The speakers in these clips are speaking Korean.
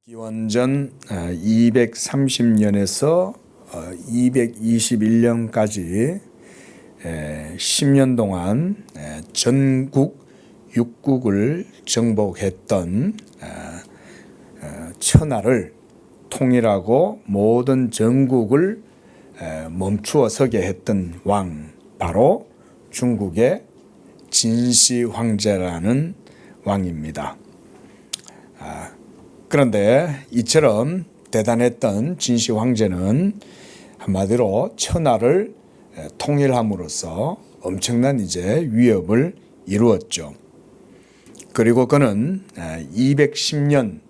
기원전 230년에서 221년까지 10년 동안 전국 6국을 정복했던 천하를 통일하고 모든 전국을 멈추어 서게 했던 왕, 바로 중국의 진시 황제라는 왕입니다. 그런데 이처럼 대단했던 진시 황제는 한마디로 천하를 통일함으로써 엄청난 이제 위협을 이루었죠. 그리고 그는 210년째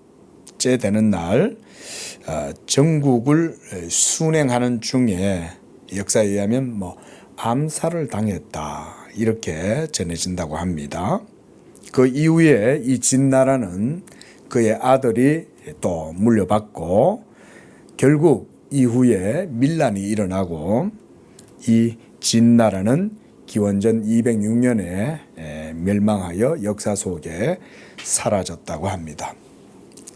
되는 날 전국을 순행하는 중에 역사에 의하면 암살을 당했다, 이렇게 전해진다고 합니다. 그 이후에 이 진나라는 그의 아들이 또 물려받고 결국 이후에 밀란이 일어나고 이 진나라는 기원전 206년에 멸망하여 역사 속에 사라졌다고 합니다.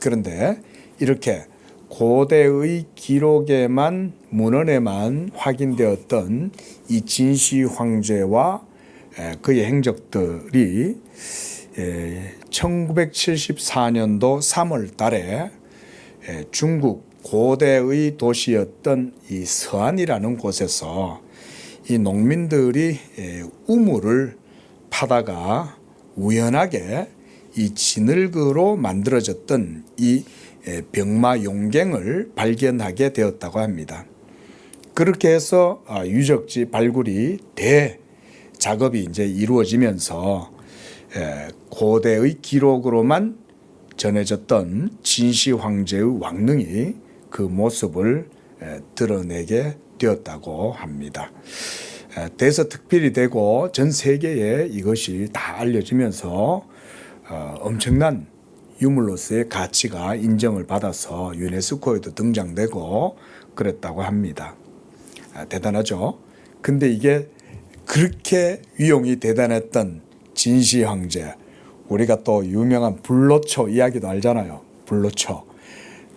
그런데 이렇게 고대의 기록에만, 문헌에만 확인되었던 이 진시 황제와 그의 행적들이 1974년도 3월 달에 중국 고대의 도시였던 이 서안이라는 곳에서 이 농민들이 우물을 파다가 우연하게 이 진흙으로 만들어졌던 이 병마 용갱을 발견하게 되었다고 합니다. 그렇게 해서 유적지 발굴이 대작업이 이제 이루어지면서 고대의 기록으로만 전해졌던 진시 황제의 왕릉이 그 모습을 드러내게 되었다고 합니다. 대서특필이 되고 전 세계에 이것이 다 알려지면서 엄청난 유물로서의 가치가 인정을 받아서 유네스코에도 등장되고 그랬다고 합니다. 대단하죠. 근데 이게 그렇게 위용이 대단했던 진시 황제, 우리가 또 유명한 불로초 이야기도 알잖아요. 불로초.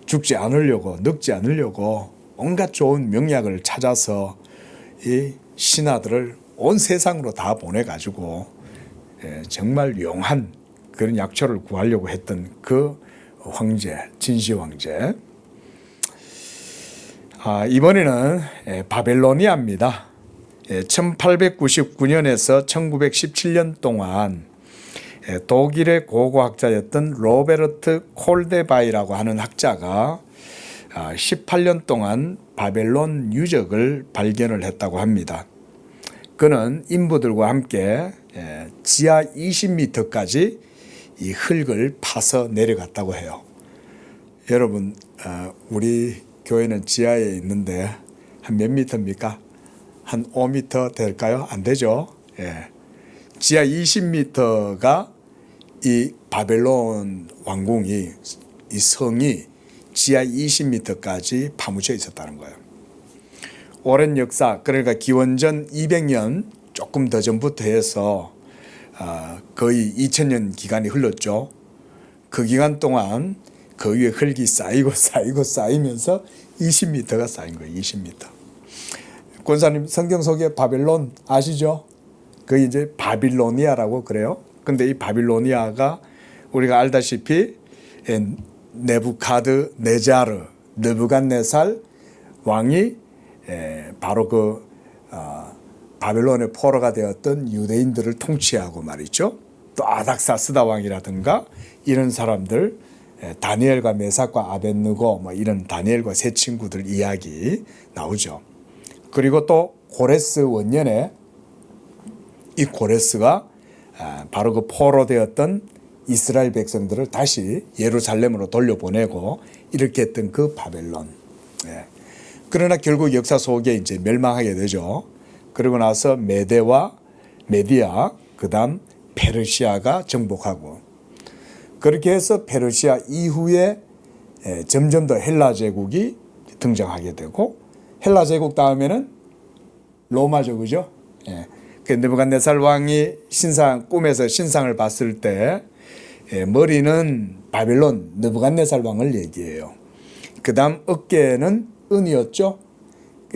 죽지 않으려고, 늙지 않으려고 온갖 좋은 명약을 찾아서 이 신하들을 온 세상으로 다 보내가지고 정말 용한 그런 약초를 구하려고 했던 그 황제, 진시 황제. 이번에는 바벨로니아입니다. 1899년에서 1917년 동안 독일의 고고학자였던 로베르트 콜데바이라고 하는 학자가 18년 동안 바벨론 유적을 발견을 했다고 합니다. 그는 인부들과 함께 지하 20m까지 이 흙을 파서 내려갔다고 해요. 여러분, 우리 교회는 지하에 있는데 한 몇 미터입니까? 한 5m 될까요? 안 되죠. 지하 20m가 이 바벨론 왕궁이, 이 성이 지하 20m까지 파묻혀 있었다는 거예요. 오랜 역사, 그러니까 기원전 200년 조금 더 전부터 해서 거의 2000년 기간이 흘렀죠. 그 기간 동안 그 위에 흙이 쌓이면서 20m가 쌓인 거예요. 20m. 권사님, 성경 속에 바벨론 아시죠? 그 이제 바빌로니아라고 그래요. 근데 이 바빌로니아가 우리가 알다시피 느부갓네살 왕이 바로 그 바벨론의 포로가 되었던 유대인들을 통치하고 말이죠. 또 아닥사스다 왕이라든가 이런 사람들, 다니엘과 메삭과 아벳느고 이런 다니엘과 세 친구들 이야기 나오죠. 그리고 또 고레스 원년에 이 고레스가 바로 그 포로 되었던 이스라엘 백성들을 다시 예루살렘으로 돌려보내고 이렇게 했던 그 바벨론. 그러나 결국 역사 속에 이제 멸망하게 되죠. 그러고 나서 메디아, 그 다음 페르시아가 정복하고, 그렇게 해서 페르시아 이후에 점점 더 헬라 제국이 등장하게 되고, 헬라 제국 다음에는 로마죠, 그죠? 그 느부갓네살 왕이 꿈에서 신상을 봤을 때 머리는 바벨론 느부갓네살 왕을 얘기해요. 그 다음 어깨는 은이었죠.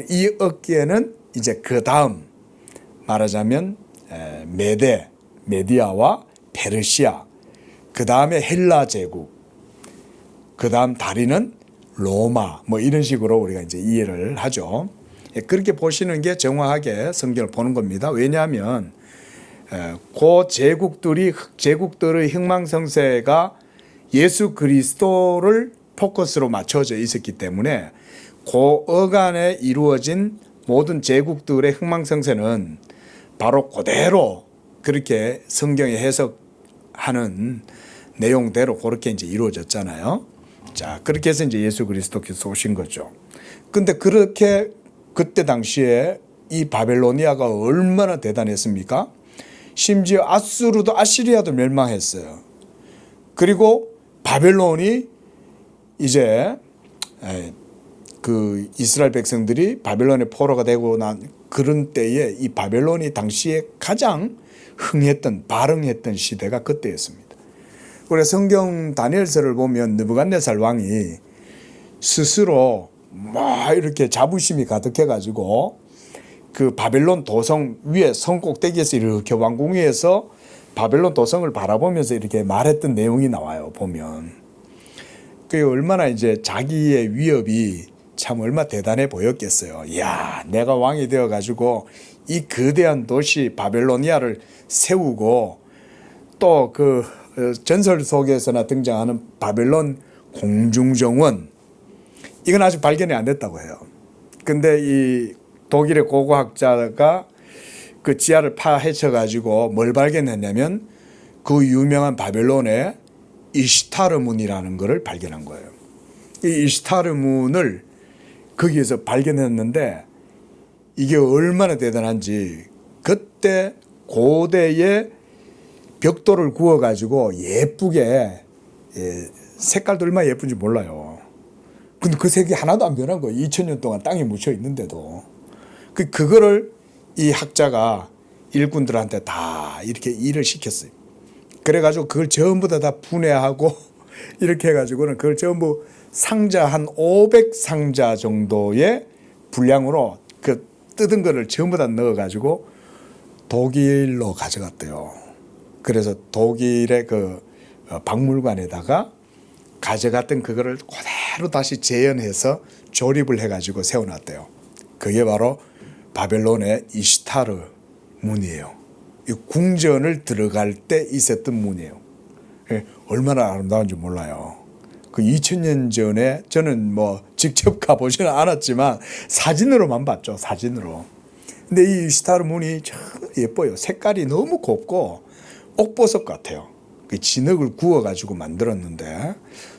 이 어깨는 이제 그 다음 말하자면 메디아와 페르시아, 그 다음에 헬라 제국, 그 다음 다리는 로마, 뭐 이런 식으로 우리가 이제 이해를 하죠. 그렇게 보시는 게 정확하게 성경을 보는 겁니다. 왜냐하면 그 제국들의 흥망성쇠가 예수 그리스도를 포커스로 맞춰져 있었기 때문에 그 어간에 이루어진 모든 제국들의 흥망성쇠는 바로 그대로 그렇게 성경에 해석하는 내용대로 그렇게 이제 이루어졌잖아요. 자, 그렇게 해서 이제 예수 그리스도께서 오신 거죠. 근데 그렇게 그때 당시에 이 바벨로니아가 얼마나 대단했습니까? 심지어 아시리아도 멸망했어요. 그리고 바벨론이 이제 그 이스라엘 백성들이 바벨론의 포로가 되고 난 그런 때에 이 바벨론이 당시에 가장 발흥했던 시대가 그때였습니다. 그래서 성경 다니엘서를 보면 느부갓네살 왕이 스스로 막 이렇게 자부심이 가득해가지고 그 바벨론 도성 위에 성 꼭대기에서 이렇게 왕궁 위에서 바벨론 도성을 바라보면서 이렇게 말했던 내용이 나와요. 보면 그게 얼마나 이제 자기의 위협이 참 얼마나 대단해 보였겠어요. 이야, 내가 왕이 되어가지고 이 거대한 도시 바벨로니아를 세우고 또 그 전설 속에서나 등장하는 바벨론 공중정원, 이건 아직 발견이 안 됐다고 해요. 근데 이 독일의 고고학자가 그 지하를 파헤쳐가지고 뭘 발견했냐면 그 유명한 바벨론의 이시타르 문이라는 것을 발견한 거예요. 이 이시타르 문을 거기에서 발견했는데 이게 얼마나 대단한지, 그때 고대의 벽돌을 구워가지고 예쁘게, 색깔도 얼마나 예쁜지 몰라요. 근데 그 색이 하나도 안 변한 거예요. 2000년 동안 땅에 묻혀 있는데도. 그거를 이 학자가 일꾼들한테 다 이렇게 일을 시켰어요. 그래가지고 그걸 전부 다 분해하고 이렇게 해가지고는 그걸 전부 상자 한 500상자 정도의 분량으로 그 뜯은 거를 전부 다 넣어가지고 독일로 가져갔대요. 그래서 독일의 그 박물관에다가 가져갔던 그거를 그대로 다시 재현해서 조립을 해가지고 세워놨대요. 그게 바로 바벨론의 이시타르 문이에요. 이 궁전을 들어갈 때 있었던 문이에요. 얼마나 아름다운지 몰라요. 그 2000년 전에 저는 뭐 직접 가보지는 않았지만 사진으로만 봤죠. 사진으로. 근데 이 이시타르 문이 참 예뻐요. 색깔이 너무 곱고 옥보석 같아요. 그 진흙을 구워가지고 만들었는데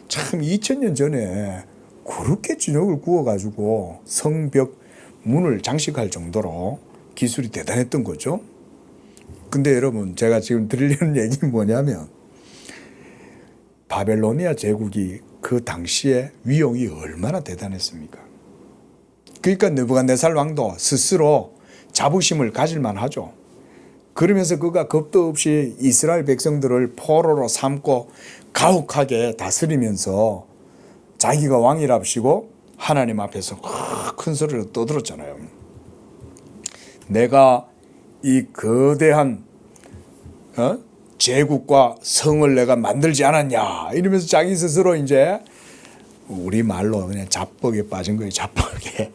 참 2000년 전에 그렇게 진흙을 구워가지고 성벽 문을 장식할 정도로 기술이 대단했던 거죠. 근데 여러분, 제가 지금 드리려는 얘기는 뭐냐면 바벨로니아 제국이 그 당시에 위용이 얼마나 대단했습니까? 그러니까 느부갓네살 왕도 스스로 자부심을 가질 만하죠. 그러면서 그가 겁도 없이 이스라엘 백성들을 포로로 삼고 가혹하게 다스리면서 자기가 왕이랍시고 하나님 앞에서 큰 소리로 떠들었잖아요. 내가 이 거대한 제국과 성을 내가 만들지 않았냐 이러면서 자기 스스로 이제 우리 말로 그냥 자뻑에 빠진 거예요. 자뻑에.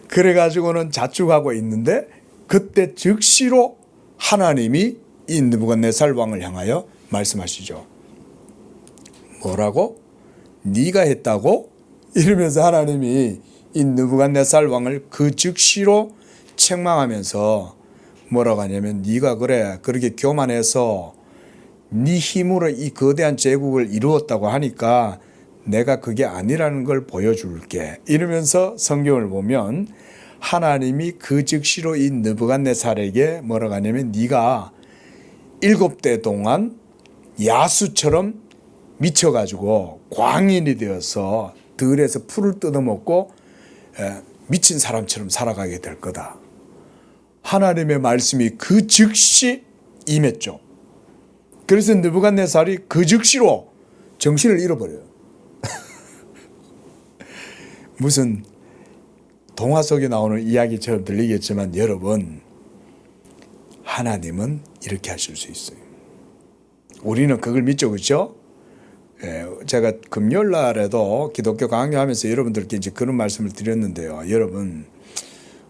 그래가지고는 자축하고 있는데 그때 즉시로 하나님이 이 느부갓네살 왕을 향하여 말씀하시죠. 뭐라고? 네가 했다고? 이러면서 하나님이 이 느부갓네살 왕을 그 즉시로 책망하면서 뭐라고 하냐면 네가 그렇게 교만해서 네 힘으로 이 거대한 제국을 이루었다고 하니까 내가 그게 아니라는 걸 보여줄게. 이러면서 성경을 보면 하나님이 그 즉시로 이 느부갓네살에게 뭐라고 하냐면 네가 7대 동안 야수처럼 미쳐가지고 광인이 되어서 들에서 풀을 뜯어먹고 미친 사람처럼 살아가게 될 거다. 하나님의 말씀이 그 즉시 임했죠. 그래서 느부갓네살이 그 즉시로 정신을 잃어버려요. 무슨 동화 속에 나오는 이야기처럼 들리겠지만 여러분, 하나님은 이렇게 하실 수 있어요. 우리는 그걸 믿죠, 그렇죠? 제가 금요일 날에도 기독교 강요하면서 여러분들께 이제 그런 말씀을 드렸는데요. 여러분,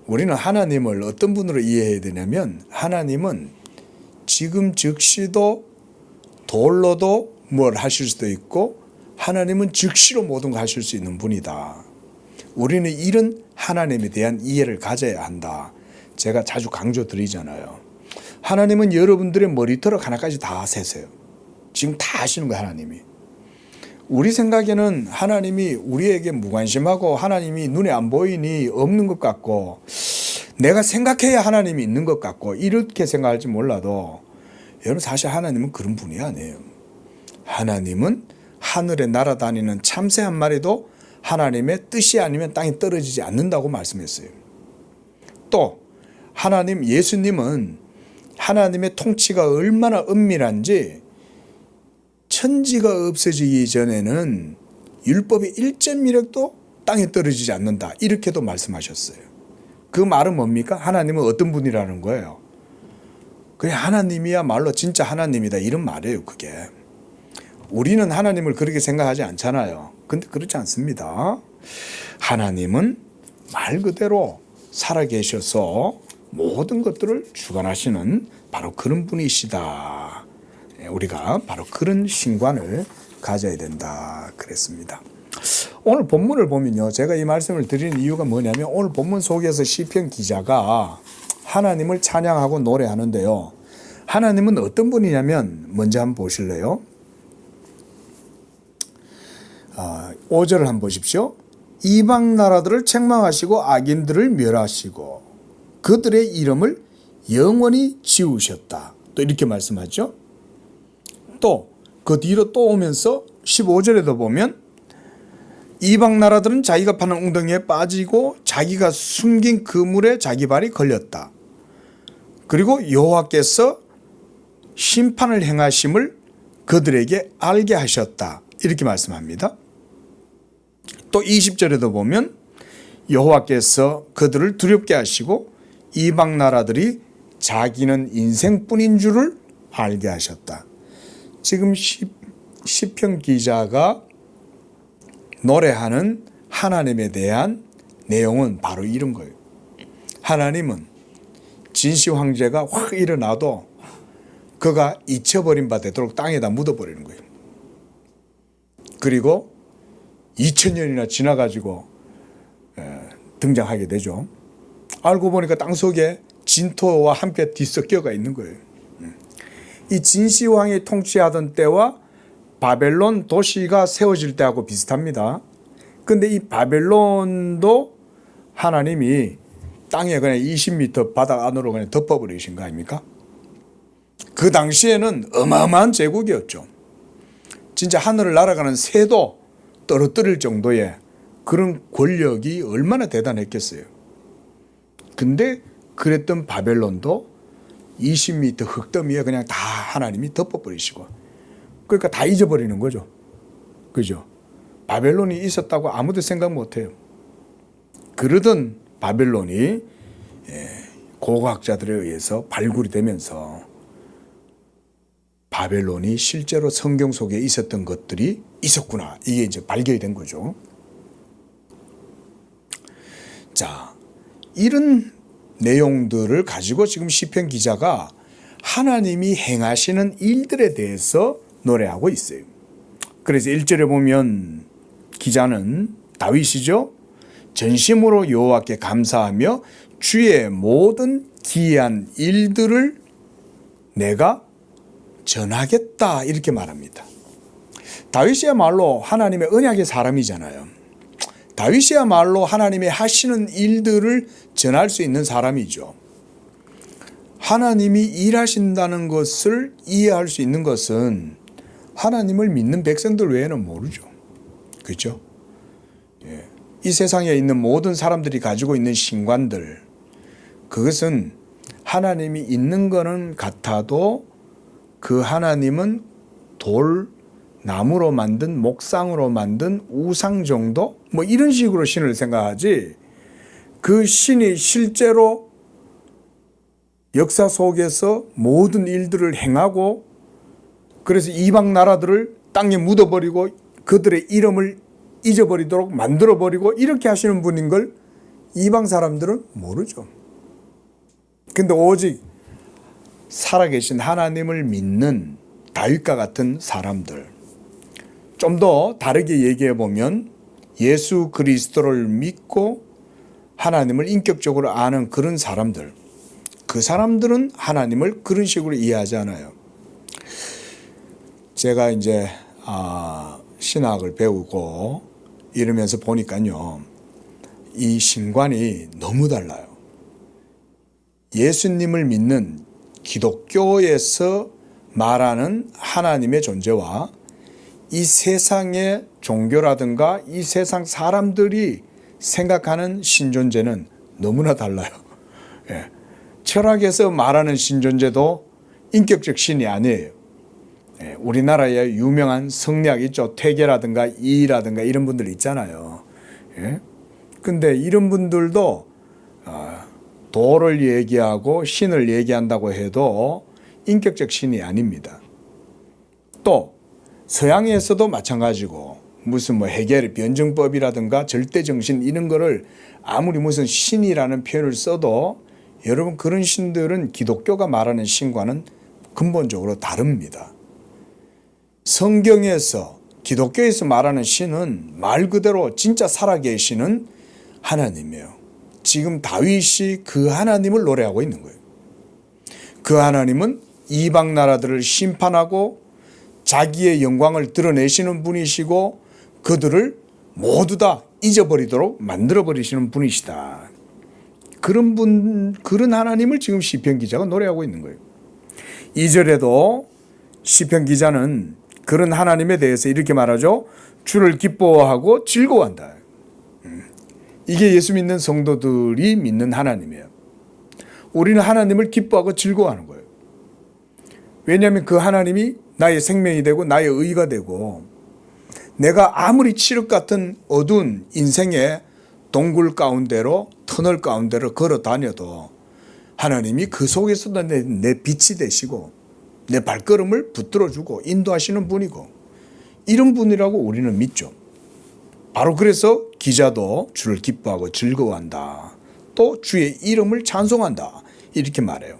우리는 하나님을 어떤 분으로 이해해야 되냐면, 하나님은 지금 즉시도 돌로도 뭘 하실 수도 있고, 하나님은 즉시로 모든 걸 하실 수 있는 분이다. 우리는 이런 하나님에 대한 이해를 가져야 한다. 제가 자주 강조드리잖아요. 하나님은 여러분들의 머리털을 하나까지 다 세세요. 지금 다 하시는 거예요, 하나님이. 우리 생각에는 하나님이 우리에게 무관심하고 하나님이 눈에 안 보이니 없는 것 같고, 내가 생각해야 하나님이 있는 것 같고, 이렇게 생각할지 몰라도 여러분, 사실 하나님은 그런 분이 아니에요. 하나님은 하늘에 날아다니는 참새 한 마리도 하나님의 뜻이 아니면 땅에 떨어지지 않는다고 말씀했어요. 또 하나님, 예수님은 하나님의 통치가 얼마나 은밀한지 천지가 없어지기 전에는 율법의 1.1획도 땅에 떨어지지 않는다, 이렇게도 말씀하셨어요. 그 말은 뭡니까? 하나님은 어떤 분이라는 거예요. 그냥 하나님이야말로 진짜 하나님이다, 이런 말이에요. 그게 우리는 하나님을 그렇게 생각하지 않잖아요. 근데 그렇지 않습니다. 하나님은 말 그대로 살아계셔서 모든 것들을 주관하시는 바로 그런 분이시다. 우리가 바로 그런 신관을 가져야 된다 그랬습니다. 오늘 본문을 보면요, 제가 이 말씀을 드리는 이유가 뭐냐면, 오늘 본문 속에서 시편 기자가 하나님을 찬양하고 노래하는데요, 하나님은 어떤 분이냐면, 먼저 한번 보실래요? 5절을 한번 보십시오. 이방 나라들을 책망하시고 악인들을 멸하시고 그들의 이름을 영원히 지우셨다, 또 이렇게 말씀하죠. 또 그 뒤로 또 오면서 15절에도 보면, 이방 나라들은 자기가 파는 웅덩이에 빠지고 자기가 숨긴 그물에 자기 발이 걸렸다. 그리고 여호와께서 심판을 행하심을 그들에게 알게 하셨다, 이렇게 말씀합니다. 또 20절에도 보면 여호와께서 그들을 두렵게 하시고 이방 나라들이 자기는 인생뿐인 줄을 알게 하셨다. 지금 시편 기자가 노래하는 하나님에 대한 내용은 바로 이런 거예요. 하나님은 진시 황제가 확 일어나도 그가 잊혀버린 바 되도록 땅에다 묻어버리는 거예요. 그리고 2000년이나 지나가지고 등장하게 되죠. 알고 보니까 땅속에 진토와 함께 뒤섞여가 있는 거예요. 이 진시황이 통치하던 때와 바벨론 도시가 세워질 때하고 비슷합니다. 근데 이 바벨론도 하나님이 땅에 그냥 20m 바닥 안으로 그냥 덮어버리신 거 아닙니까? 그 당시에는 어마어마한 제국이었죠. 진짜 하늘을 날아가는 새도 떨어뜨릴 정도의 그런 권력이 얼마나 대단했겠어요. 근데 그랬던 바벨론도 20m 흙더미에 그냥 다 하나님이 덮어버리시고, 그러니까 다 잊어버리는 거죠. 그죠? 바벨론이 있었다고 아무도 생각 못해요. 그러던 바벨론이 고고학자들에 의해서 발굴이 되면서 바벨론이 실제로 성경 속에 있었던 것들이 있었구나, 이게 이제 발견이 된 거죠. 자, 이런 내용들을 가지고 지금 시편 기자가 하나님이 행하시는 일들에 대해서 노래하고 있어요. 그래서 1절에 보면 기자는 다윗이죠. 전심으로 여호와께 감사하며 주의 모든 기이한 일들을 내가 전하겠다, 이렇게 말합니다. 다윗이야말로 하나님의 언약의 사람이잖아요. 다윗이야말로 하나님의 하시는 일들을 전할 수 있는 사람이죠. 하나님이 일하신다는 것을 이해할 수 있는 것은 하나님을 믿는 백성들 외에는 모르죠. 그렇죠? 이 세상에 있는 모든 사람들이 가지고 있는 신관들, 그것은 하나님이 있는 거는 같아도 그 하나님은 돌, 나무로 만든 목상으로 만든 우상 정도? 뭐 이런 식으로 신을 생각하지, 그 신이 실제로 역사 속에서 모든 일들을 행하고 그래서 이방 나라들을 땅에 묻어버리고 그들의 이름을 잊어버리도록 만들어버리고 이렇게 하시는 분인 걸 이방 사람들은 모르죠. 근데 오직 살아계신 하나님을 믿는 다윗과 같은 사람들, 좀 더 다르게 얘기해 보면 예수 그리스도를 믿고 하나님을 인격적으로 아는 그런 사람들, 그 사람들은 하나님을 그런 식으로 이해하지 않아요. 제가 이제 신학을 배우고 이러면서 보니까요, 이 신관이 너무 달라요. 예수님을 믿는 기독교에서 말하는 하나님의 존재와 이 세상의 종교라든가 이 세상 사람들이 생각하는 신존재는 너무나 달라요. 예. 철학에서 말하는 신존재도 인격적 신이 아니에요. 예. 우리나라에 유명한 성리학 있죠. 퇴계라든가 이라든가 이런 분들 있잖아요. 예. 근데 이런 분들도 도를 얘기하고 신을 얘기한다고 해도 인격적 신이 아닙니다. 또 서양에서도 마찬가지고 무슨 뭐 해결의 변증법이라든가 절대정신 이런 거를 아무리 무슨 신이라는 표현을 써도 여러분 그런 신들은 기독교가 말하는 신과는 근본적으로 다릅니다. 성경에서 기독교에서 말하는 신은 말 그대로 진짜 살아계시는 하나님이에요. 지금 다윗이 그 하나님을 노래하고 있는 거예요. 그 하나님은 이방 나라들을 심판하고 자기의 영광을 드러내시는 분이시고 그들을 모두 다 잊어버리도록 만들어버리시는 분이시다. 그런 하나님을 지금 시편 기자가 노래하고 있는 거예요. 2절에도 시편 기자는 그런 하나님에 대해서 이렇게 말하죠. 주를 기뻐하고 즐거워한다. 이게 예수 믿는 성도들이 믿는 하나님이에요. 우리는 하나님을 기뻐하고 즐거워하는 거예요. 왜냐하면 그 하나님이 나의 생명이 되고 나의 의가 되고 내가 아무리 칠흑 같은 어두운 인생의 동굴 가운데로 터널 가운데로 걸어 다녀도 하나님이 그 속에서도 내 빛이 되시고 내 발걸음을 붙들어주고 인도하시는 분이고 이런 분이라고 우리는 믿죠. 바로 그래서 기자도 주를 기뻐하고 즐거워한다. 또 주의 이름을 찬송한다. 이렇게 말해요.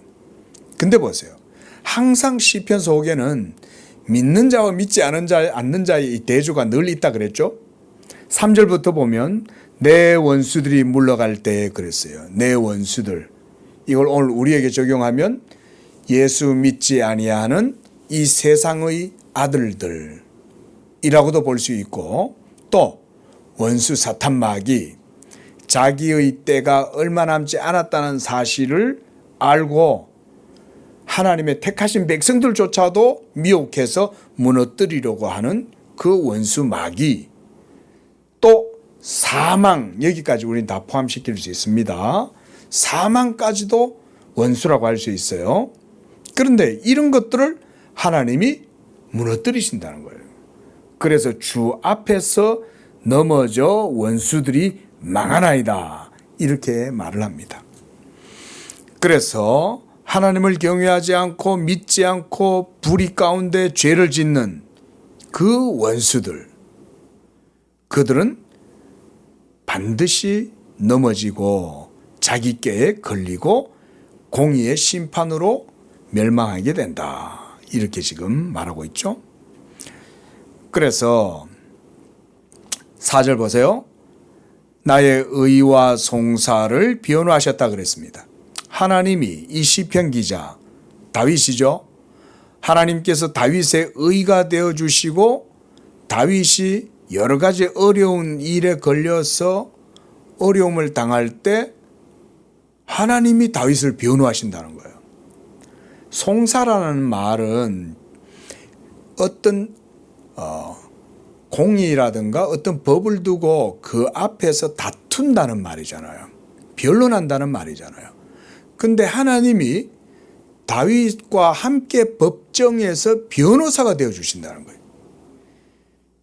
근데 보세요. 항상 시편 속에는 믿는 자와 믿지 않는 자의 이 대조가 늘 있다 그랬죠. 3절부터 보면 내 원수들이 물러갈 때 그랬어요. 내 원수들. 이걸 오늘 우리에게 적용하면 예수 믿지 아니하는 이 세상의 아들들이라고도 볼 수 있고 또 원수 사탄 마귀 자기의 때가 얼마 남지 않았다는 사실을 알고 하나님의 택하신 백성들조차도 미혹해서 무너뜨리려고 하는 그 원수 마귀 또 사망 여기까지 우리는 다 포함시킬 수 있습니다. 사망까지도 원수라고 할 수 있어요. 그런데 이런 것들을 하나님이 무너뜨리신다는 거예요. 그래서 주 앞에서 넘어져 원수들이 망하나이다 이렇게 말을 합니다. 그래서 하나님을 경외하지 않고 믿지 않고 불의 가운데 죄를 짓는 그 원수들 그들은 반드시 넘어지고 자기 꾀에 걸리고 공의의 심판으로 멸망하게 된다. 이렇게 지금 말하고 있죠. 그래서 4절 보세요. 나의 의와 송사를 변호하셨다 그랬습니다. 하나님이 이 시편 기자 다윗이죠. 하나님께서 다윗의 의가 되어 주시고 다윗이 여러 가지 어려운 일에 걸려서 어려움을 당할 때 하나님이 다윗을 변호하신다는 거예요. 송사라는 말은 어떤 공의라든가 어떤 법을 두고 그 앞에서 다툰다는 말이잖아요. 변론한다는 말이잖아요. 근데 하나님이 다윗과 함께 법정에서 변호사가 되어 주신다는 거예요.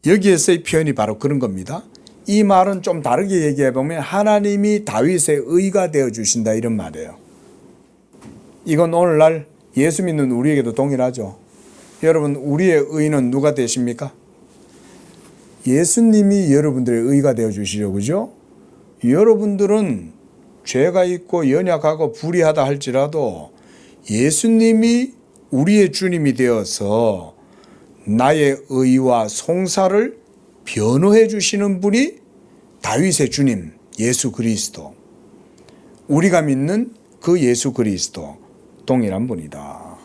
여기에서의 표현이 바로 그런 겁니다. 이 말은 좀 다르게 얘기해 보면 하나님이 다윗의 의가 되어 주신다 이런 말이에요. 이건 오늘날 예수 믿는 우리에게도 동일하죠. 여러분, 우리의 의는 누가 되십니까? 예수님이 여러분들의 의가 되어 주시죠. 그죠? 여러분들은 죄가 있고 연약하고 불의하다 할지라도 예수님이 우리의 주님이 되어서 나의 의와 송사를 변호해 주시는 분이 다윗의 주님 예수 그리스도, 우리가 믿는 그 예수 그리스도 동일한 분이다.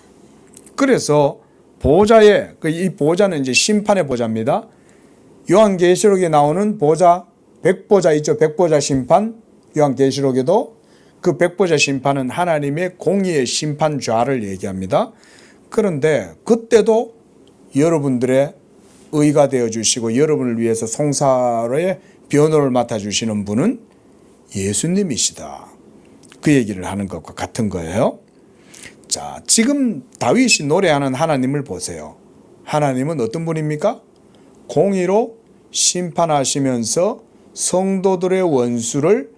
그래서 보좌에, 이 보좌는 이제 심판의 보좌입니다. 요한계시록에 나오는 보좌, 백보좌 있죠. 백보좌 심판. 요한계시록에도 그 백보좌 심판은 하나님의 공의의 심판좌를 얘기합니다. 그런데 그때도 여러분들의 의가 되어 주시고 여러분을 위해서 송사의 변호를 맡아 주시는 분은 예수님이시다. 그 얘기를 하는 것과 같은 거예요. 자, 지금 다윗이 노래하는 하나님을 보세요. 하나님은 어떤 분입니까? 공의로 심판하시면서 성도들의 원수를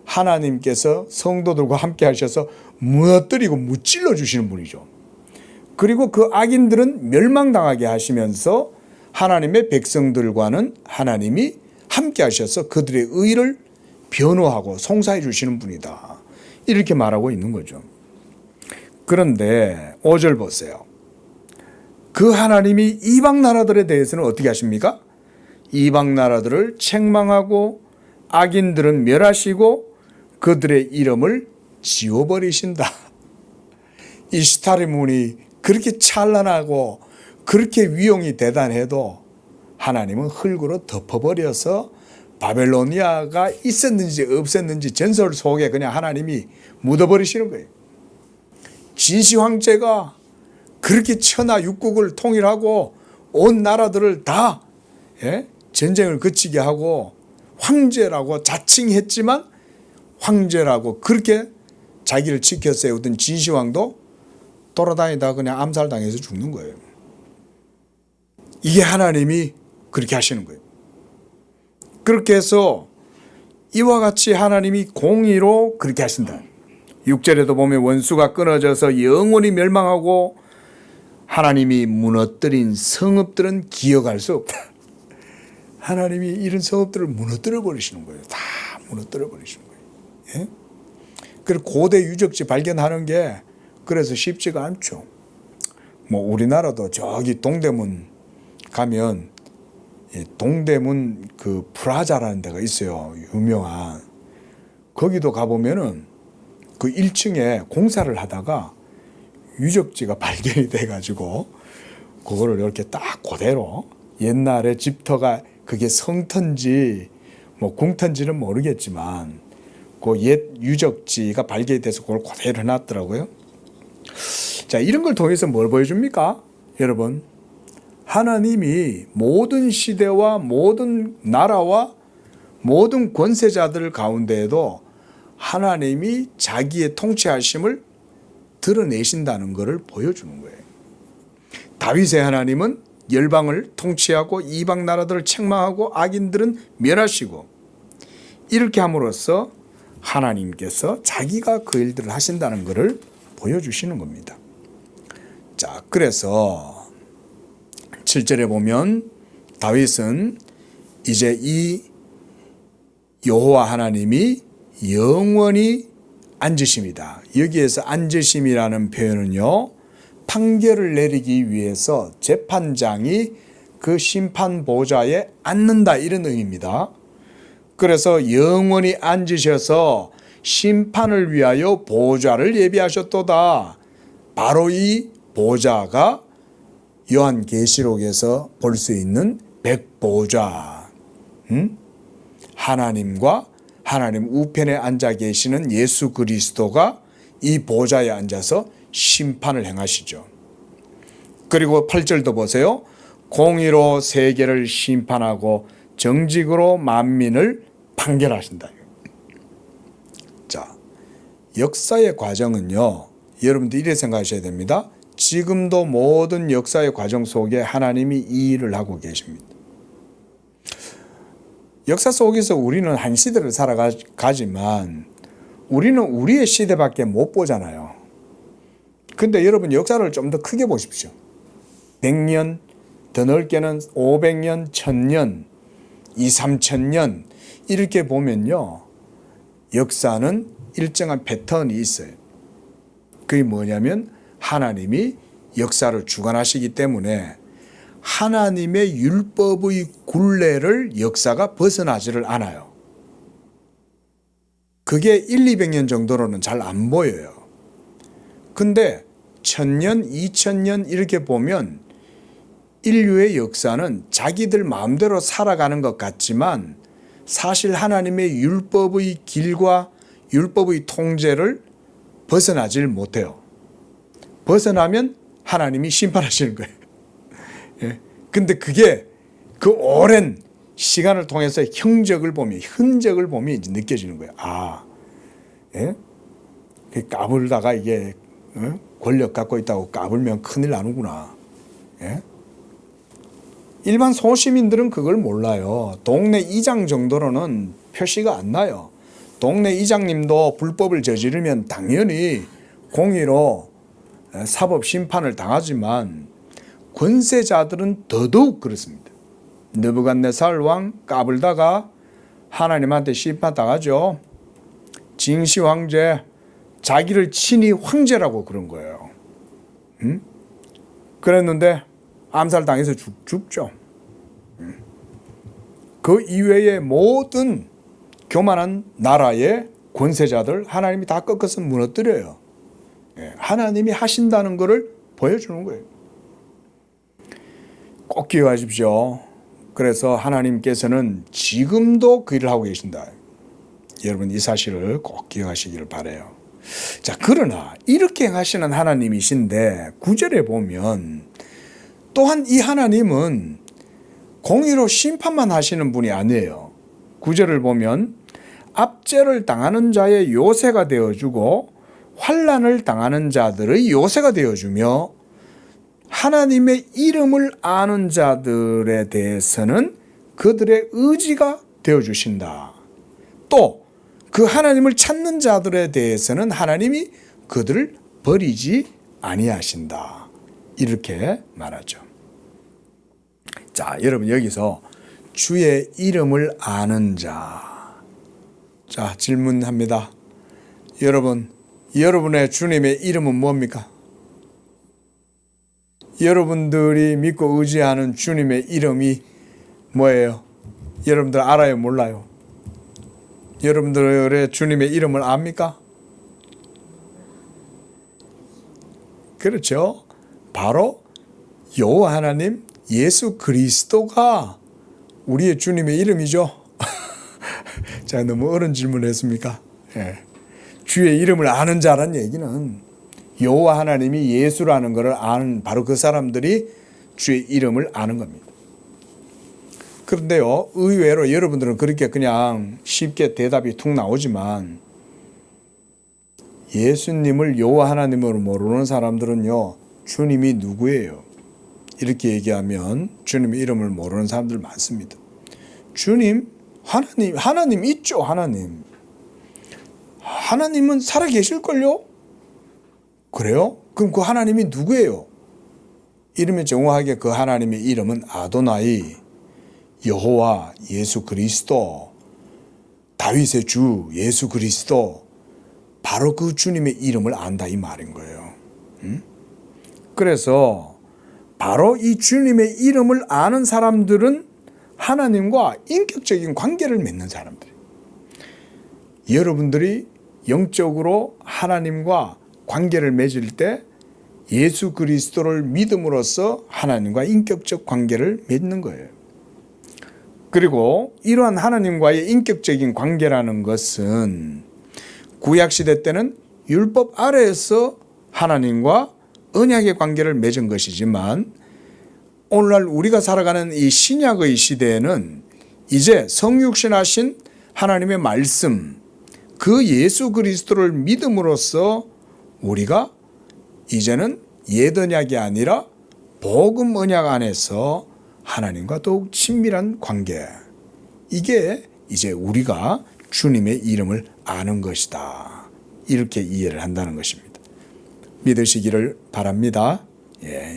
하나님께서 성도들과 함께 하셔서 무너뜨리고 무찔러 주시는 분이죠. 그리고 그 악인들은 멸망당하게 하시면서 하나님의 백성들과는 하나님이 함께 하셔서 그들의 의를 변호하고 송사해 주시는 분이다. 이렇게 말하고 있는 거죠. 그런데 5절 보세요. 그 하나님이 이방 나라들에 대해서는 어떻게 하십니까? 이방 나라들을 책망하고 악인들은 멸하시고 그들의 이름을 지워버리신다. 이 스타리문이 그렇게 찬란하고 그렇게 위용이 대단해도 하나님은 흙으로 덮어버려서 바벨로니아가 있었는지 없었는지 전설 속에 그냥 하나님이 묻어버리시는 거예요. 진시 황제가 그렇게 천하 육국을 통일하고 온 나라들을 다 전쟁을 그치게 하고 황제라고 자칭했지만 황제라고 그렇게 자기를 지켜 세우던 진시황도 돌아다니다 그냥 암살당해서 죽는 거예요. 이게 하나님이 그렇게 하시는 거예요. 그렇게 해서 이와 같이 하나님이 공의로 그렇게 하신다. 6절에도 보면 원수가 끊어져서 영원히 멸망하고 하나님이 무너뜨린 성읍들은 기억할 수 없다. 하나님이 이런 성읍들을 무너뜨려 버리시는 거예요. 다 무너뜨려 버리시는 거예요. 예? 그리고 고대 유적지 발견하는 게 그래서 쉽지가 않죠. 뭐 우리나라도 저기 동대문 가면 동대문 그 프라자라는 데가 있어요. 유명한. 거기도 가보면은 그 1층에 공사를 하다가 유적지가 발견이 돼가지고 그거를 이렇게 딱 그대로 옛날에 집터가 그게 성터인지 뭐 궁터인지는 모르겠지만 그 옛 유적지가 발견이 돼서 그걸 그대로 해놨더라고요. 자, 이런 걸 통해서 뭘 보여줍니까? 여러분, 하나님이 모든 시대와 모든 나라와 모든 권세자들 가운데에도 하나님이 자기의 통치하심을 드러내신다는 것을 보여주는 거예요. 다윗의 하나님은 열방을 통치하고 이방 나라들을 책망하고 악인들은 멸하시고 이렇게 함으로써 하나님께서 자기가 그 일들을 하신다는 것을 보여주시는 겁니다. 자, 그래서 7절에 보면 다윗은 이제 이 여호와 하나님이 영원히 앉으심이다. 여기에서 앉으심이라는 표현은요, 판결을 내리기 위해서 재판장이 그 심판 보좌에 앉는다 이런 의미입니다. 그래서 영원히 앉으셔서 심판을 위하여 보좌를 예비하셨도다. 바로 이 보좌가 요한계시록에서 볼 수 있는 백보좌, 하나님과 하나님 우편에 앉아 계시는 예수 그리스도가 이 보좌에 앉아서 심판을 행하시죠. 그리고 8절도 보세요. 공의로 세계를 심판하고 정직으로 만민을 판결하신다. 자, 역사의 과정은요, 여러분들 이렇게 생각하셔야 됩니다. 지금도 모든 역사의 과정 속에 하나님이 이 일을 하고 계십니다. 역사 속에서 우리는 한 시대를 살아가지만 우리는 우리의 시대밖에 못 보잖아요. 근데 여러분 역사를 좀 더 크게 보십시오. 100년, 더 넓게는 500년, 1000년, 2, 3000년 이렇게 보면요. 역사는 일정한 패턴이 있어요. 그게 뭐냐면 하나님이 역사를 주관하시기 때문에 하나님의 율법의 굴레를 역사가 벗어나지를 않아요. 그게 1, 200년 정도로는 잘 안 보여요. 근데 1000년, 2000년 이렇게 보면 인류의 역사는 자기들 마음대로 살아가는 것 같지만 사실 하나님의 율법의 길과 율법의 통제를 벗어나질 못해요. 벗어나면 하나님이 심판하시는 거예요. 예. 근데 그게 그 오랜 시간을 통해서 흔적을 보면 이제 느껴지는 거예요. 아, 예? 까불다가 이게 권력 갖고 있다고 까불면 큰일 나는구나. 예? 일반 소시민들은 그걸 몰라요. 동네 이장 정도로는 표시가 안 나요. 동네 이장님도 불법을 저지르면 당연히 공의로 사법 심판을 당하지만 권세자들은 더더욱 그렇습니다. 느부갓네살 왕 까불다가 하나님한테 심판당하죠. 징시 황제, 자기를 친히 황제라고 그런 거예요. 그랬는데 암살당해서 죽죠. 그 이외의 모든 교만한 나라의 권세자들 하나님이 다 꺾어서 무너뜨려요. 하나님이 하신다는 것을 보여주는 거예요. 꼭 기억하십시오. 그래서 하나님께서는 지금도 그 일을 하고 계신다. 여러분 이 사실을 꼭 기억하시기를 바라요. 자, 그러나 이렇게 행하시는 하나님이신데 9절에 보면 또한 이 하나님은 공의로 심판만 하시는 분이 아니에요. 9절을 보면 압제를 당하는 자의 요새가 되어주고 환난을 당하는 자들의 요새가 되어주며 하나님의 이름을 아는 자들에 대해서는 그들의 의지가 되어주신다. 또 그 하나님을 찾는 자들에 대해서는 하나님이 그들을 버리지 아니하신다. 이렇게 말하죠. 자, 여러분 여기서 주의 이름을 아는 자. 자, 질문합니다. 여러분의 주님의 이름은 뭡니까? 여러분들이 믿고 의지하는 주님의 이름이 뭐예요? 여러분들 알아요? 몰라요? 여러분들의 주님의 이름을 압니까? 그렇죠. 바로 여호와 하나님 예수 그리스도가 우리의 주님의 이름이죠. 제가 너무 어려운 질문을 했습니까? 예. 주의 이름을 아는 자란 얘기는 여호와 하나님이 예수라는 것을 아는 바로 그 사람들이 주의 이름을 아는 겁니다. 그런데요, 의외로 여러분들은 그렇게 그냥 쉽게 대답이 툭 나오지만 예수님을 여호와 하나님으로 모르는 사람들은요, 주님이 누구예요? 이렇게 얘기하면 주님의 이름을 모르는 사람들 많습니다. 주님, 하나님 있죠, 하나님. 하나님은 살아계실걸요? 그래요? 그럼 그 하나님이 누구예요? 이름이 정확하게 그 하나님의 이름은 아도나이, 여호와, 예수 그리스도, 다윗의 주, 예수 그리스도, 바로 그 주님의 이름을 안다 이 말인 거예요. 그래서 바로 이 주님의 이름을 아는 사람들은 하나님과 인격적인 관계를 맺는 사람들이에요. 여러분들이 영적으로 하나님과 관계를 맺을 때 예수 그리스도를 믿음으로써 하나님과 인격적 관계를 맺는 거예요. 그리고 이러한 하나님과의 인격적인 관계라는 것은 구약시대 때는 율법 아래에서 하나님과 언약의 관계를 맺은 것이지만 오늘날 우리가 살아가는 이 신약의 시대에는 이제 성육신하신 하나님의 말씀, 그 예수 그리스도를 믿음으로써 우리가 이제는 옛 언약이 아니라 복음 언약 안에서 하나님과 더욱 친밀한 관계. 이게 이제 우리가 주님의 이름을 아는 것이다. 이렇게 이해를 한다는 것입니다. 믿으시기를 바랍니다.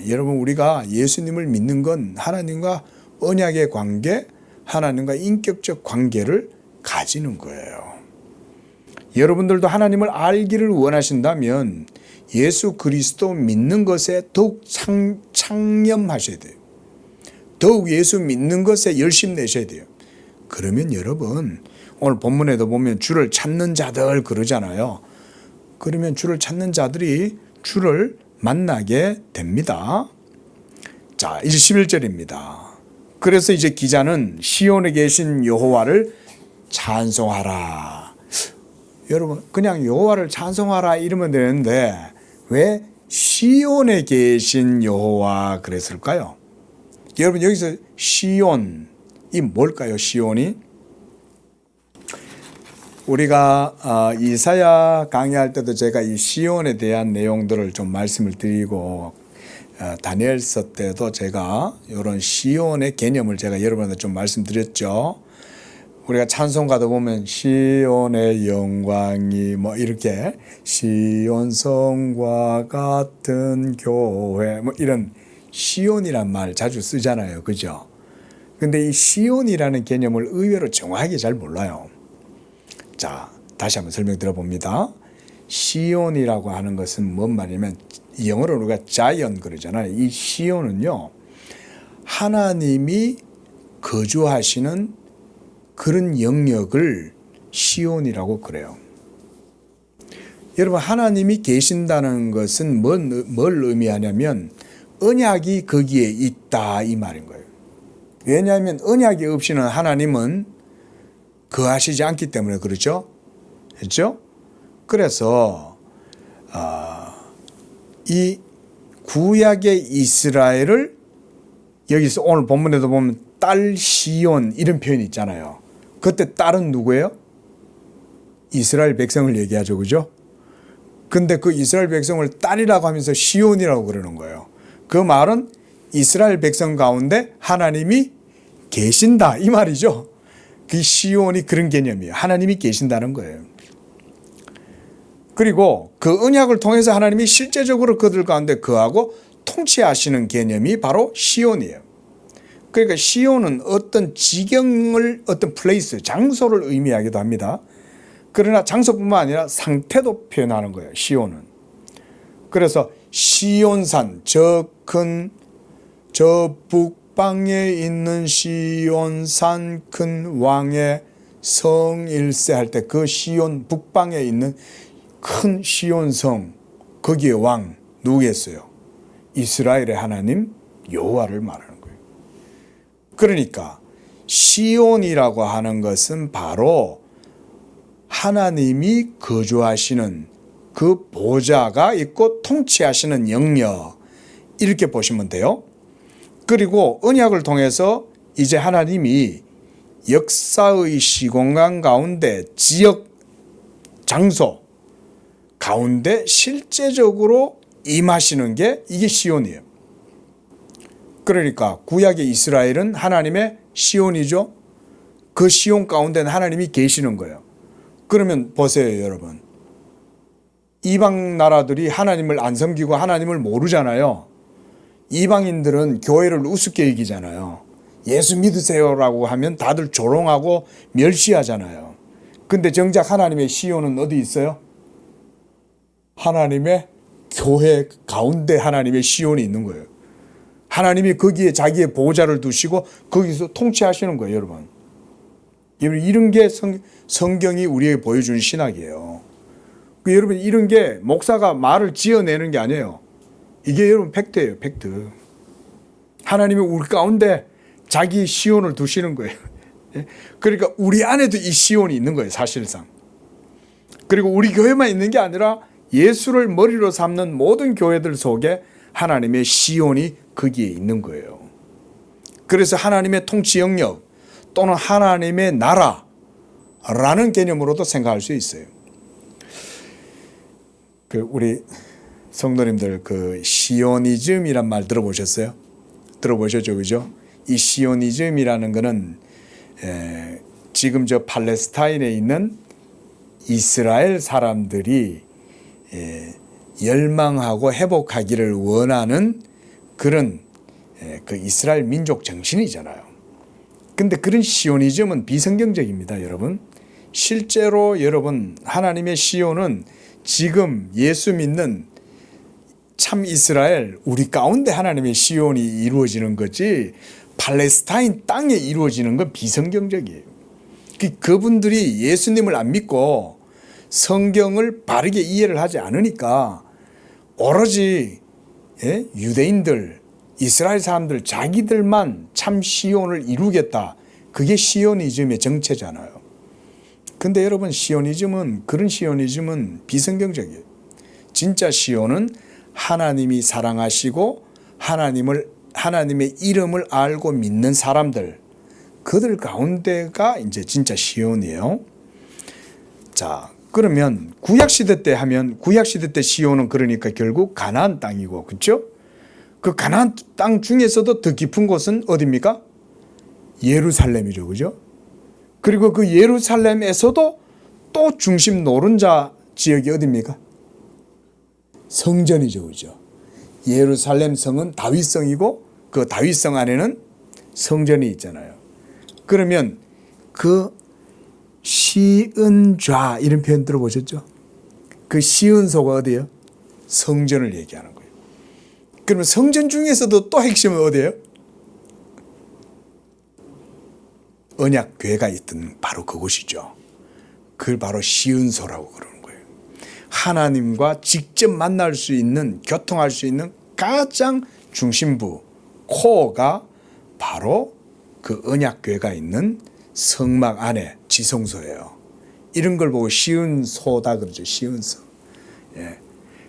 여러분, 우리가 예수님을 믿는 건 하나님과 언약의 관계, 하나님과 인격적 관계를 가지는 거예요. 여러분들도 하나님을 알기를 원하신다면 예수 그리스도 믿는 것에 더욱 창념하셔야 돼요. 더욱 예수 믿는 것에 열심 내셔야 돼요. 그러면 여러분, 오늘 본문에도 보면 주를 찾는 자들 그러잖아요. 그러면 주를 찾는 자들이 주를 만나게 됩니다. 자, 이제 11절입니다. 그래서 이제 기자는 시온에 계신 여호와를 찬송하라. 여러분, 그냥 여호와를 찬송하라 이러면 되는데 왜 시온에 계신 여호와 그랬을까요? 여러분, 여기서 시온이 뭘까요? 시온이? 우리가 이사야 강의할 때도 제가 이 시온에 대한 내용들을 좀 말씀을 드리고 다니엘서 때도 제가 이런 시온의 개념을 제가 여러분한테 좀 말씀드렸죠. 우리가 찬송가도 보면 시온의 영광이 뭐 이렇게 시온성과 같은 교회 뭐 이런 시온이란 말 자주 쓰잖아요. 그죠? 근데 이 시온이라는 개념을 의외로 정확하게 잘 몰라요. 자, 다시 한번 설명 들어봅니다. 시온이라고 하는 것은 뭔 말이냐면 영어로 우리가 자이언 그러잖아요. 이 시온은요, 하나님이 거주하시는 그런 영역을 시온이라고 그래요. 여러분, 하나님이 계신다는 것은 뭘 의미하냐면 언약이 거기에 있다 이 말인 거예요. 왜냐하면 언약이 없이는 하나님은 거하시지 않기 때문에 그렇죠. 그렇죠? 그래서 이 구약의 이스라엘을 여기서 오늘 본문에도 보면 딸 시온 이런 표현이 있잖아요. 그때 딸은 누구예요? 이스라엘 백성을 얘기하죠. 그죠? 근데 그 이스라엘 백성을 딸이라고 하면서 시온이라고 그러는 거예요. 그 말은 이스라엘 백성 가운데 하나님이 계신다 이 말이죠. 그 시온이 그런 개념이에요. 하나님이 계신다는 거예요. 그리고 그 언약을 통해서 하나님이 실제적으로 그들 가운데 거하고 통치하시는 개념이 바로 시온이에요. 그러니까 시온은 어떤 지경을, 어떤 플레이스, 장소를 의미하기도 합니다. 그러나 장소뿐만 아니라 상태도 표현하는 거예요. 시온은. 그래서 시온산, 저 북방에 있는 시온산 큰 왕의 성일세 할 때 그 시온 북방에 있는 큰 시온성, 거기에 왕 누구겠어요? 이스라엘의 하나님 여호와를 말하는 거예요. 그러니까 시온이라고 하는 것은 바로 하나님이 거주하시는 그 보좌가 있고 통치하시는 영역, 이렇게 보시면 돼요. 그리고 언약을 통해서 이제 하나님이 역사의 시공간 가운데 지역, 장소 가운데 실제적으로 임하시는 게 이게 시온이에요. 그러니까 구약의 이스라엘은 하나님의 시온이죠. 그 시온 가운데는 하나님이 계시는 거예요. 그러면 보세요, 여러분. 이방 나라들이 하나님을 안 섬기고 하나님을 모르잖아요. 이방인들은 교회를 우습게 여기잖아요. 예수 믿으세요라고 하면 다들 조롱하고 멸시하잖아요. 근데 정작 하나님의 시온은 어디 있어요? 하나님의 교회 가운데 하나님의 시온이 있는 거예요. 하나님이 거기에 자기의 보호자를 두시고 거기서 통치하시는 거예요, 여러분. 이런 게 성경이 우리에게 보여주는 신학이에요. 여러분, 이런 게 목사가 말을 지어내는 게 아니에요. 이게 여러분 팩트예요, 팩트. 하나님이 우리 가운데 자기 시온을 두시는 거예요. 그러니까 우리 안에도 이 시온이 있는 거예요, 사실상. 그리고 우리 교회만 있는 게 아니라 예수를 머리로 삼는 모든 교회들 속에 하나님의 시온이 거기에 있는 거예요. 그래서 하나님의 통치 영역 또는 하나님의 나라라는 개념으로도 생각할 수 있어요. 우리 성도님들 그 시오니즘이란 말 들어보셨어요? 들어보셨죠, 그죠? 이 시오니즘이라는 거는 지금 저 팔레스타인에 있는 이스라엘 사람들이 열망하고 회복하기를 원하는 그런 그 이스라엘 민족 정신이잖아요. 근데 그런 시오니즘은 비성경적입니다, 여러분. 실제로 여러분 하나님의 시온은 지금 예수 믿는 참 이스라엘 우리 가운데 하나님의 시온이 이루어지는 거지 팔레스타인 땅에 이루어지는 건 비성경적이에요. 그분들이 예수님을 안 믿고 성경을 바르게 이해를 하지 않으니까 오로지 유대인들 이스라엘 사람들 자기들만 참 시온을 이루겠다. 그게 시오니즘의 정체잖아요. 근데 여러분 시오니즘은 그런 시오니즘은 비성경적이에요. 진짜 시온은 하나님이 사랑하시고 하나님의 이름을 알고 믿는 사람들 그들 가운데가 이제 진짜 시온이에요. 자, 그러면 구약 시대 때 하면 구약 시대 때 시온은 그러니까 결국 가나안 땅이고 그렇죠? 그 가나안 땅 중에서도 더 깊은 곳은 어디입니까? 예루살렘이죠. 그죠? 그리고 그 예루살렘에서도 또 중심 노른자 지역이 어디입니까? 성전이죠. 그죠? 예루살렘 성은 다윗성이고 그 다윗성 안에는 성전이 있잖아요. 그러면 그 시은좌 이런 표현 들어보셨죠? 그 시은소가 어디예요? 성전을 얘기하는 거예요. 그러면 성전 중에서도 또 핵심은 어디예요? 언약궤가 있던 바로 그곳이죠. 그걸 바로 시은소라고 그러는 거예요. 하나님과 직접 만날 수 있는 교통할 수 있는 가장 중심부 코어가 바로 그 언약궤가 있는 성막 안에 지성소예요. 이런 걸 보고 시은소다 그러죠. 시은소. 예.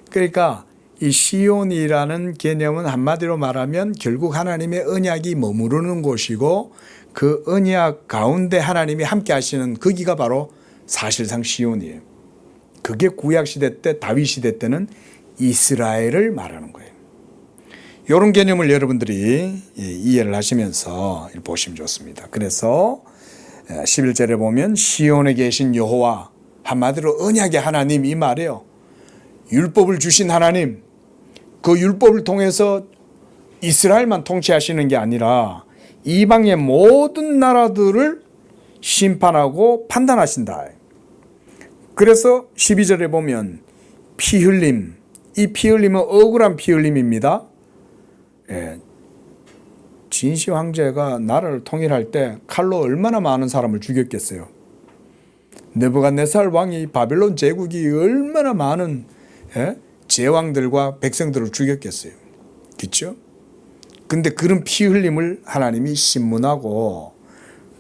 그러니까 이 시온이라는 개념은 한마디로 말하면 결국 하나님의 언약이 머무르는 곳이고 그 언약 가운데 하나님이 함께 하시는 거기가 바로 사실상 시온이에요. 그게 구약시대 때 다윗 시대 때는 이스라엘을 말하는 거예요. 이런 개념을 여러분들이 이해를 하시면서 보시면 좋습니다. 그래서 11절에 보면 시온에 계신 여호와 한마디로 언약의 하나님 이 말이에요. 율법을 주신 하나님 그 율법을 통해서 이스라엘만 통치하시는 게 아니라 이방의 모든 나라들을 심판하고 판단하신다. 그래서 12절에 보면 피 흘림 이 피 흘림은 억울한 피 흘림입니다. 진시 황제가 나라를 통일할 때 칼로 얼마나 많은 사람을 죽였겠어요. 느부갓네살 왕이 바벨론 제국이 얼마나 많은 제왕들과 백성들을 죽였겠어요. 그렇죠? 근데 그런 피 흘림을 하나님이 신문하고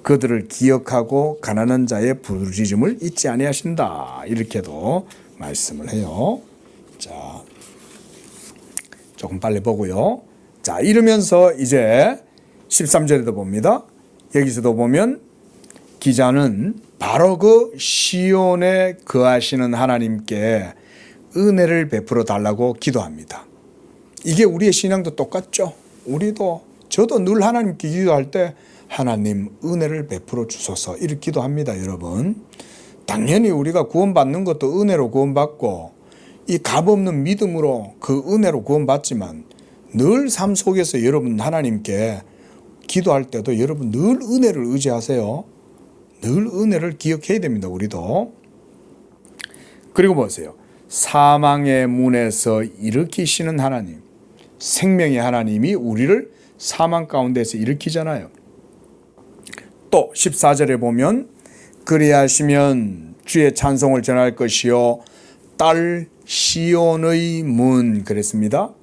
그들을 기억하고 가난한 자의 부르짖음을 잊지 아니하신다. 이렇게도 말씀을 해요. 자, 조금 빨리 보고요. 자, 이러면서 이제 13절에도 봅니다. 여기서도 보면 기자는 바로 그 시온에 거하시는 하나님께 은혜를 베풀어 달라고 기도합니다. 이게 우리의 신앙도 똑같죠. 저도 늘 하나님께 기도할 때 하나님 은혜를 베풀어 주소서 이렇게 기도합니다. 여러분 당연히 우리가 구원받는 것도 은혜로 구원받고 이 값없는 믿음으로 그 은혜로 구원받지만 늘 삶 속에서 여러분 하나님께 기도할 때도 여러분 늘 은혜를 의지하세요. 늘 은혜를 기억해야 됩니다. 우리도. 그리고 보세요. 사망의 문에서 일으키시는 하나님, 생명의 하나님이 우리를 사망 가운데서 일으키잖아요. 또 14절에 보면 그리하시면 주의 찬송을 전할 것이요 딸 시온의 문 그랬습니다.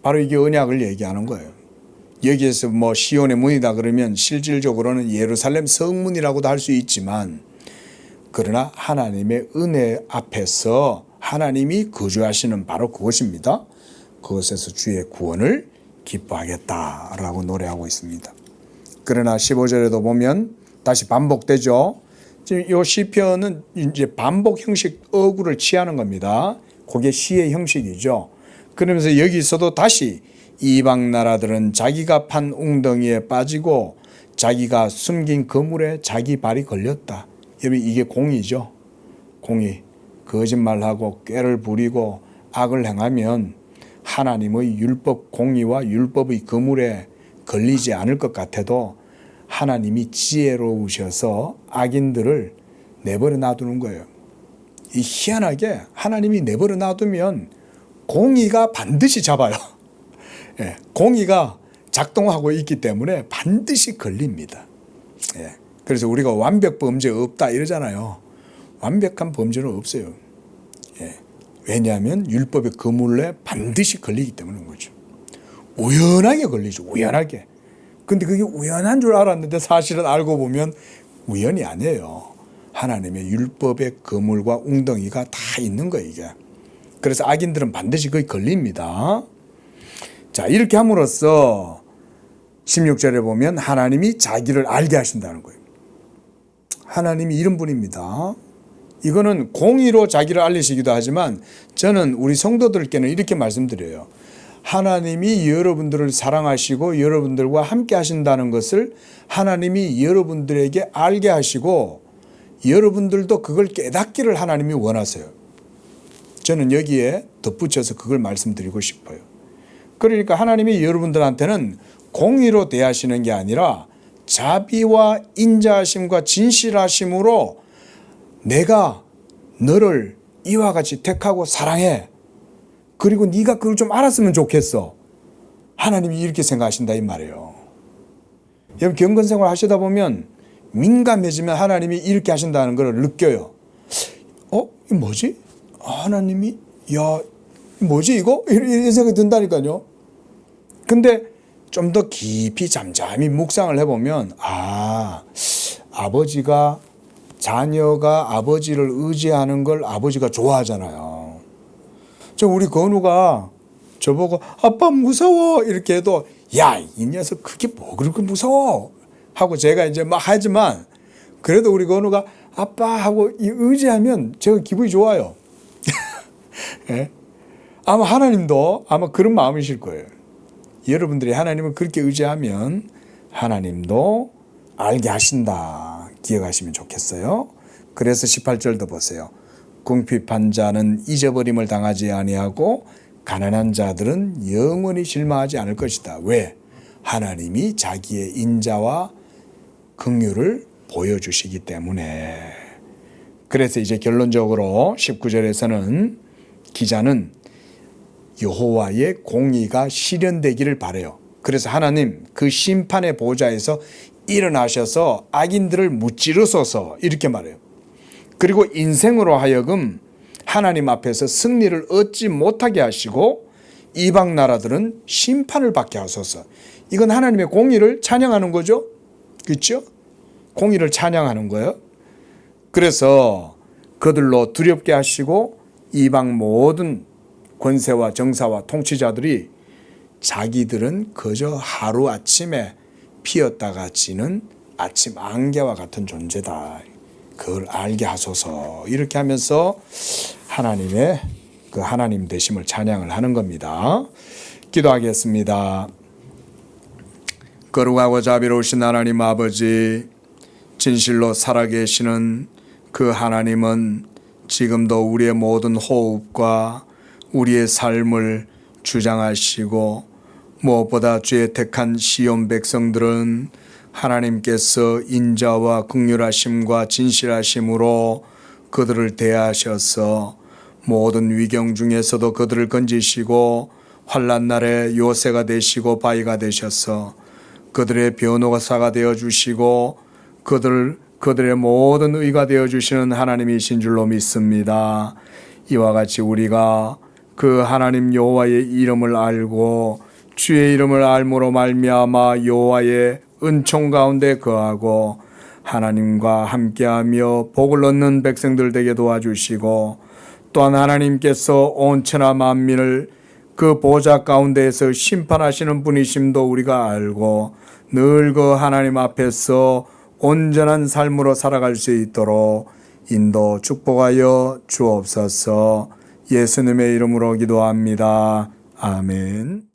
바로 이게 언약을 얘기하는 거예요. 여기에서 뭐 시온의 문이다 그러면 실질적으로는 예루살렘 성문이라고도 할 수 있지만 그러나 하나님의 은혜 앞에서 하나님이 거주하시는 바로 그것입니다. 그것에서 주의 구원을 기뻐하겠다라고 노래하고 있습니다. 그러나 15절에도 보면 다시 반복되죠. 지금 이 시편은 이제 반복 형식 어구를 취하는 겁니다. 그게 시의 형식이죠. 그러면서 여기서도 다시 이방 나라들은 자기가 판 웅덩이에 빠지고 자기가 숨긴 그물에 자기 발이 걸렸다. 여러분 이게 공의죠. 공의. 거짓말하고 꾀를 부리고 악을 행하면 하나님의 율법 공의와 율법의 그물에 걸리지 않을 것 같아도 하나님이 지혜로우셔서 악인들을 내버려 놔두는 거예요. 이 희한하게 하나님이 내버려 놔두면 공의가 반드시 잡아요. 예, 공의가 작동하고 있기 때문에 반드시 걸립니다. 예, 그래서 우리가 완벽 범죄 없다 이러잖아요. 완벽한 범죄는 없어요. 예, 왜냐하면 율법의 그물에 반드시 걸리기 때문인 거죠. 우연하게 걸리죠. 우연하게. 근데 그게 우연한 줄 알았는데 사실은 알고 보면 우연이 아니에요. 하나님의 율법의 그물과 웅덩이가 다 있는 거예요, 이게. 그래서 악인들은 반드시 거기 걸립니다. 자, 이렇게 함으로써 16절에 보면 하나님이 자기를 알게 하신다는 거예요. 하나님이 이런 분입니다. 이거는 공의로 자기를 알리시기도 하지만 저는 우리 성도들께는 이렇게 말씀드려요. 하나님이 여러분들을 사랑하시고 여러분들과 함께 하신다는 것을 하나님이 여러분들에게 알게 하시고 여러분들도 그걸 깨닫기를 하나님이 원하세요. 저는 여기에 덧붙여서 그걸 말씀드리고 싶어요. 그러니까 하나님이 여러분들한테는 공의로 대하시는 게 아니라 자비와 인자하심과 진실하심으로 내가 너를 이와 같이 택하고 사랑해. 그리고 네가 그걸 좀 알았으면 좋겠어. 하나님이 이렇게 생각하신다 이 말이에요. 여러분 경건생활 하시다 보면 민감해지면 하나님이 이렇게 하신다는 걸 느껴요. 이거 뭐지? 하나님이 야 뭐지 이거? 이런 생각이 든다니까요. 근데 좀 더 깊이 잠잠히 묵상을 해보면 아버지가 자녀가 아버지를 의지하는 걸 아버지가 좋아하잖아요. 우리 건우가 저보고 아빠 무서워 이렇게 해도 야, 이 녀석 그게 뭐 그렇게 무서워 하고 제가 이제 막 하지만 그래도 우리 건우가 아빠 하고 의지하면 제가 기분이 좋아요. 예? 아마 하나님도 아마 그런 마음이실 거예요. 여러분들이 하나님을 그렇게 의지하면 하나님도 알게 하신다. 기억하시면 좋겠어요. 그래서 18절도 보세요. 궁핍한 자는 잊어버림을 당하지 아니하고 가난한 자들은 영원히 실망하지 않을 것이다. 왜? 하나님이 자기의 인자와 긍휼을 보여주시기 때문에. 그래서 이제 결론적으로 19절에서는 기자는 여호와의 공의가 실현되기를 바라요. 그래서 하나님 그 심판의 보좌에서 일어나셔서 악인들을 무찌르소서 이렇게 말해요. 그리고 인생으로 하여금 하나님 앞에서 승리를 얻지 못하게 하시고 이방 나라들은 심판을 받게 하소서. 이건 하나님의 공의를 찬양하는 거죠. 그렇죠? 공의를 찬양하는 거예요. 그래서 그들로 두렵게 하시고 이방 모든 권세와 정사와 통치자들이 자기들은 그저 하루아침에 피었다가 지는 아침 안개와 같은 존재다. 그걸 알게 하소서. 이렇게 하면서 하나님의 그 하나님 되심을 찬양을 하는 겁니다. 기도하겠습니다. 거룩하고 자비로우신 하나님 아버지, 진실로 살아계시는 그 하나님은 지금도 우리의 모든 호흡과 우리의 삶을 주장하시고 무엇보다 주의 택한 시온 백성들은 하나님께서 인자와 긍휼하심과 진실하심으로 그들을 대하셔서 모든 위경 중에서도 그들을 건지시고 환난 날에 요새가 되시고 바위가 되셔서 그들의 변호사가 되어주시고 그들의 모든 의가 되어주시는 하나님이신 줄로 믿습니다. 이와 같이 우리가 그 하나님 여호와의 이름을 알고 주의 이름을 알므로 말미암아 여호와의 은총 가운데 거하고 하나님과 함께하며 복을 얻는 백성들 되게 도와주시고 또한 하나님께서 온 천하 만민을 그 보좌 가운데에서 심판하시는 분이심도 우리가 알고 늘 그 하나님 앞에서 온전한 삶으로 살아갈 수 있도록 인도 축복하여 주옵소서. 예수님의 이름으로 기도합니다. 아멘.